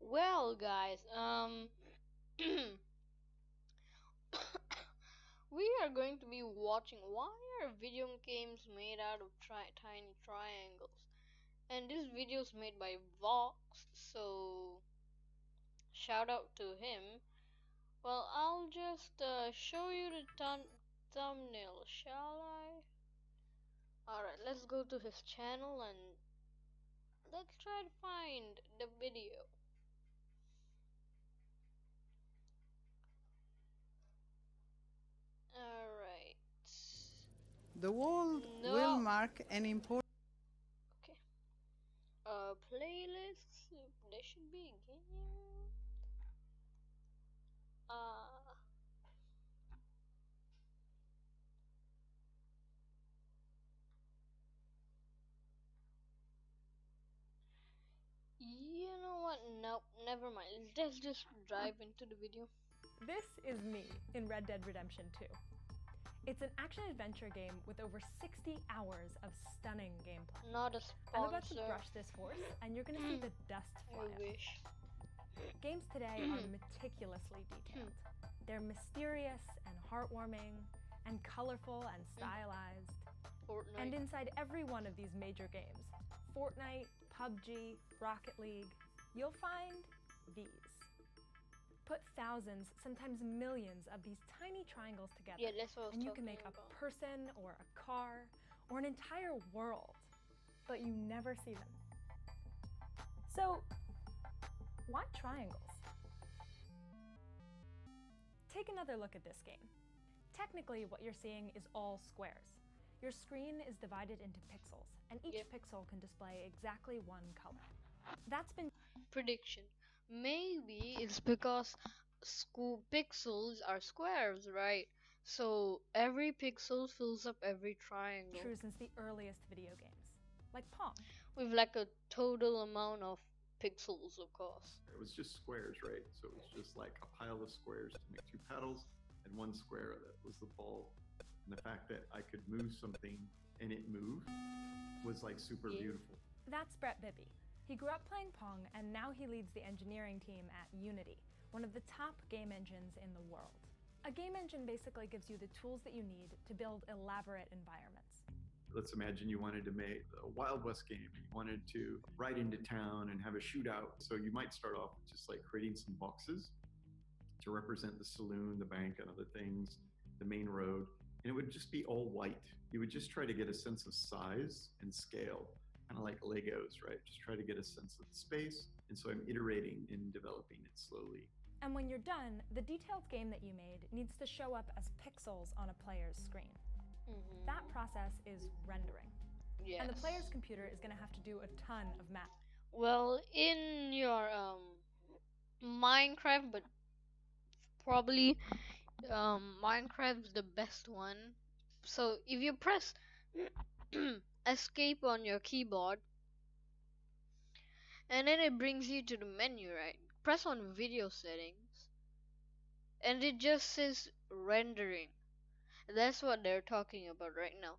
Well, guys, we are going to be watching why are video games made out of tiny triangles, and this video is made by Vox, so shout out to him. Well, I'll just show you the thumbnail, shall I? Alright, let's go to his channel and let's try to find the video. Alright. The world will No. mark an important. Okay. Playlists. There should be a game. Uh. You know what? Nope, never mind. Let's just dive into the video. This is me in Red Dead Redemption 2. It's an action-adventure game with over 60 hours of stunning gameplay. Not a I'm about to sponsor. brush this horse, and you're gonna see the dust fly I up. wish. Games today are meticulously detailed. They're mysterious and heartwarming, and colorful and stylized. Fortnite. And inside every one of these major games, Fortnite, PUBG, Rocket League, you'll find these. Put thousands, sometimes millions of these tiny triangles together, Yeah, that's what I was and you can talking make a about. person or a car or an entire world, but you never see them. So, why triangles? Take another look at this game. Technically, what you're seeing is all squares. Your screen is divided into pixels, and each Yep. pixel can display exactly one color. That's been Prediction. Maybe it's because school pixels are squares, right? So every pixel fills up every triangle true since the earliest video games, like Pong. with like a total amount of pixels, of course. It was just squares, right? So it was just like a pile of squares to make two paddles, and one square that was the ball. And the fact that I could move something and it moved was like super Yeah. beautiful. That's Brett Bibby. He grew up playing Pong, and now he leads the engineering team at Unity, one of the top game engines in the world. A game engine basically gives you the tools that you need to build elaborate environments. Let's imagine you wanted to make a Wild West game. You wanted to ride into town and have a shootout. So you might start off with just like creating some boxes to represent the saloon, the bank, and other things, the main road. And it would just be all white. You would just try to get a sense of size and scale, kind of like Legos, right? Just try to get a sense of the space. And so I'm iterating and developing it slowly. And when you're done, the detailed game that you made needs to show up as pixels on a player's screen. That process is rendering. Yes. And the player's computer is going to have to do a ton of math. Well, in your Minecraft, but probably Minecraft's the best one. So if you press escape on your keyboard and then it brings you to the menu, right? Press on video settings and it just says rendering. That's what they're talking about right now.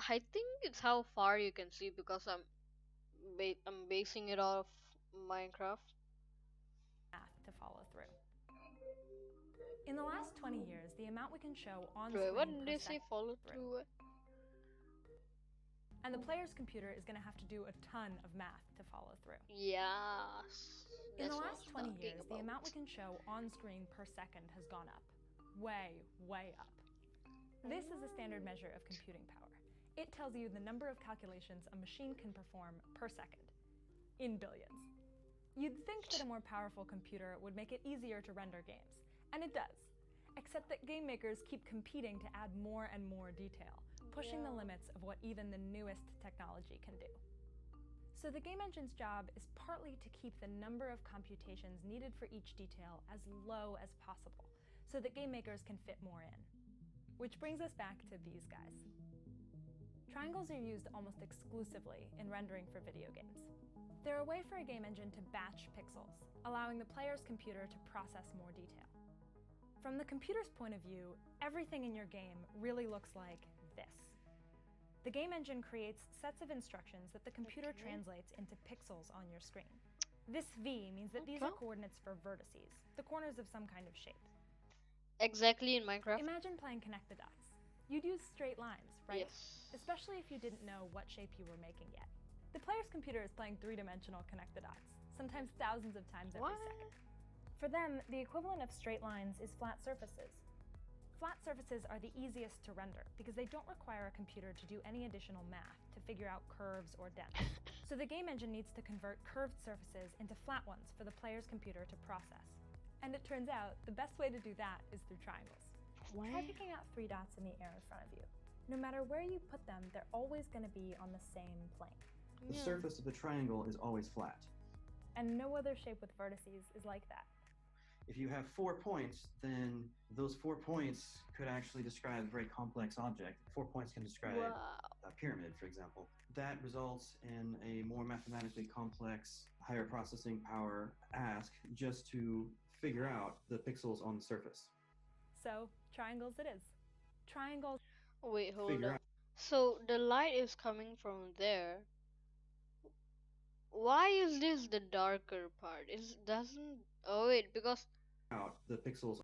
I think it's how far you can see because I'm basing it off Minecraft. To follow through. In the last 20 years, the amount we can show on Wait, screen what did per they say? second Follow through. through. And the player's computer is going to have to do a ton of math to follow through. Yes. In That's the what I last was 20 talking years, the about. amount we can show on screen per second has gone up. Way, way up. This is a standard measure of computing power. It tells you the number of calculations a machine can perform per second, in billions. You'd think that a more powerful computer would make it easier to render games, and it does. Except that game makers keep competing to add more and more detail, pushing the limits of what even the newest technology can do. So the game engine's job is partly to keep the number of computations needed for each detail as low as possible, so that game makers can fit more in. Which brings us back to these guys. Triangles are used almost exclusively in rendering for video games. They're a way for a game engine to batch pixels, allowing the player's computer to process more detail. From the computer's point of view, everything in your game really looks like this. The game engine creates sets of instructions that the computer translates into pixels on your screen. This V means that these are Okay. coordinates for vertices, the corners of some kind of shape. Exactly in Minecraft. Imagine playing Connect the Dots. You'd use straight lines, right? Yes. Especially if you didn't know what shape you were making yet. The player's computer is playing three-dimensional Connect the Dots, sometimes thousands of times every What? second. For them, the equivalent of straight lines is flat surfaces. Flat surfaces are the easiest to render because they don't require a computer to do any additional math to figure out curves or dents. So the game engine needs to convert curved surfaces into flat ones for the player's computer to process. And it turns out the best way to do that is through triangles. Try picking out three dots in the air in front of you. No matter where you put them, they're always going to be on the same plane. The Yeah. surface of the triangle is always flat. And no other shape with vertices is like that. If you have 4 points, then those 4 points could actually describe a very complex object. 4 points can describe Wow. a pyramid, for example. That results in a more mathematically complex, higher processing power ask just to figure out the pixels on the surface. So, triangles it is. Triangles Wait, hold Figure on. out So the light is coming from there. Why is this the darker part? Is doesn't oh wait, because the pixels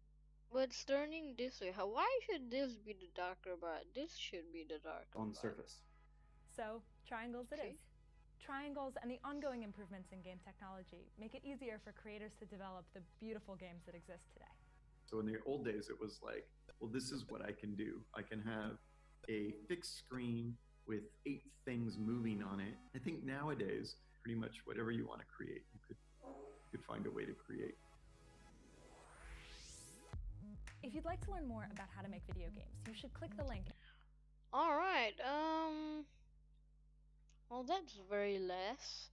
but it's turning this way. Why should this be the darker part? This should be the darker on the part. surface. So, triangles it Okay. is. Triangles and the ongoing improvements in game technology make it easier for creators to develop the beautiful games that exist today. So in the old days, it was like, well, this is what I can do. I can have a fixed screen with 8 things moving on it. I think nowadays, pretty much whatever you want to create, you could find a way to create. If you'd like to learn more about how to make video games, you should click the link. Alright, well that's very less.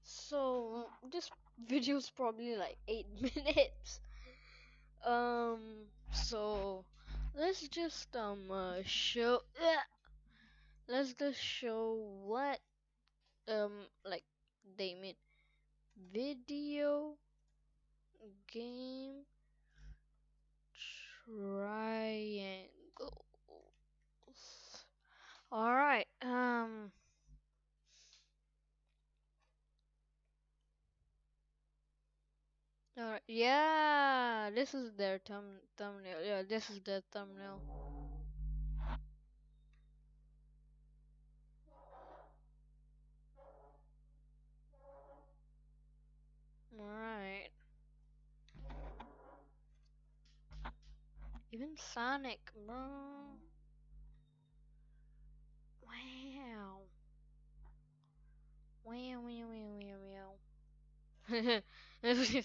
So this video's probably like 8 minutes. So let's just show let's just show what like they mean video game triangles. All right. All right. Yeah, this is their thumbnail. Yeah, this is their thumbnail. All right. Even Sonic, bro. Wow. Wow, wow, wow, wow, wow.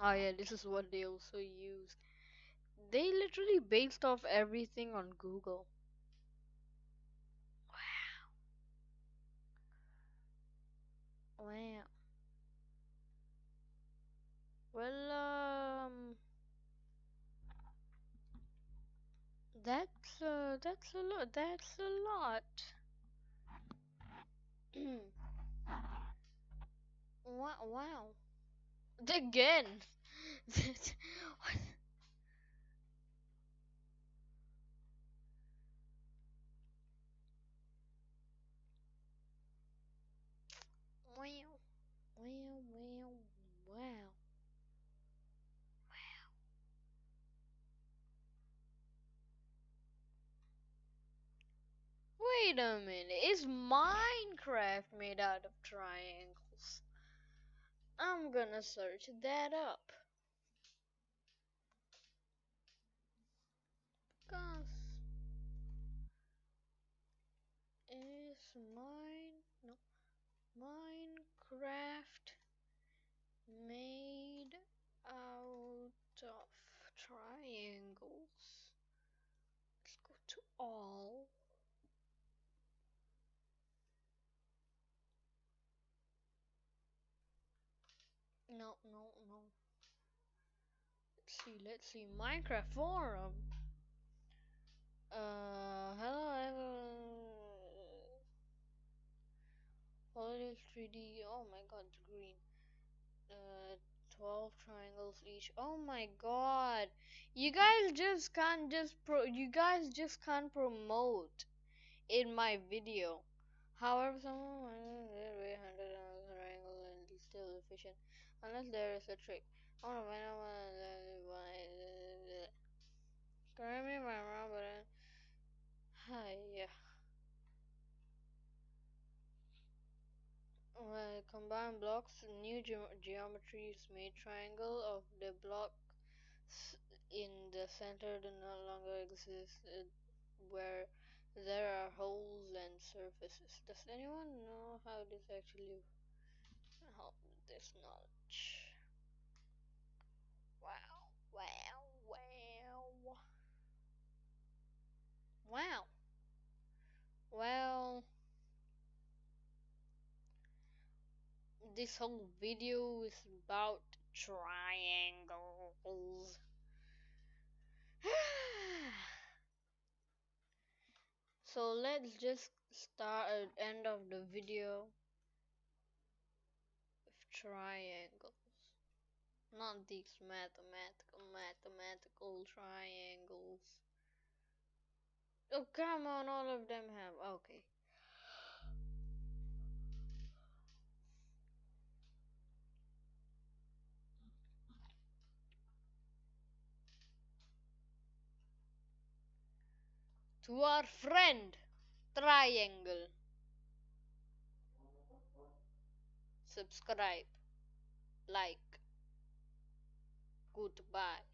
Oh yeah, this is what they also use. They literally based off everything on Google. Wow. Wow. Well, that's a lot. That's a lot. Wow. Wow. Again. What? Wow. Wow. Wow. Wow. Wait a minute. Is Minecraft made out of triangles? I'm gonna search that up. Cause is no Minecraft made out of triangles? Let's go to all. No, no, no. Let's see. Minecraft forum. Hello, Holidays 3D. Oh my god, it's green. 12 triangles each. Oh my god. You guys just can't you guys just can't promote in my video. However, someone efficient unless there is a trick. Oh, correct me if I'm wrong, but yeah. Combine blocks, new geometry is made. Triangle of the block in the center do no longer exist, where there are holes and surfaces. Does anyone know how this actually help this knowledge? Wow, wow, wow. Wow. Well, this whole video is about triangles. So let's just start at end of the video with triangles. Not these mathematical triangles. Oh come on, all of them have okay. To our friend triangle. Subscribe, like, goodbye.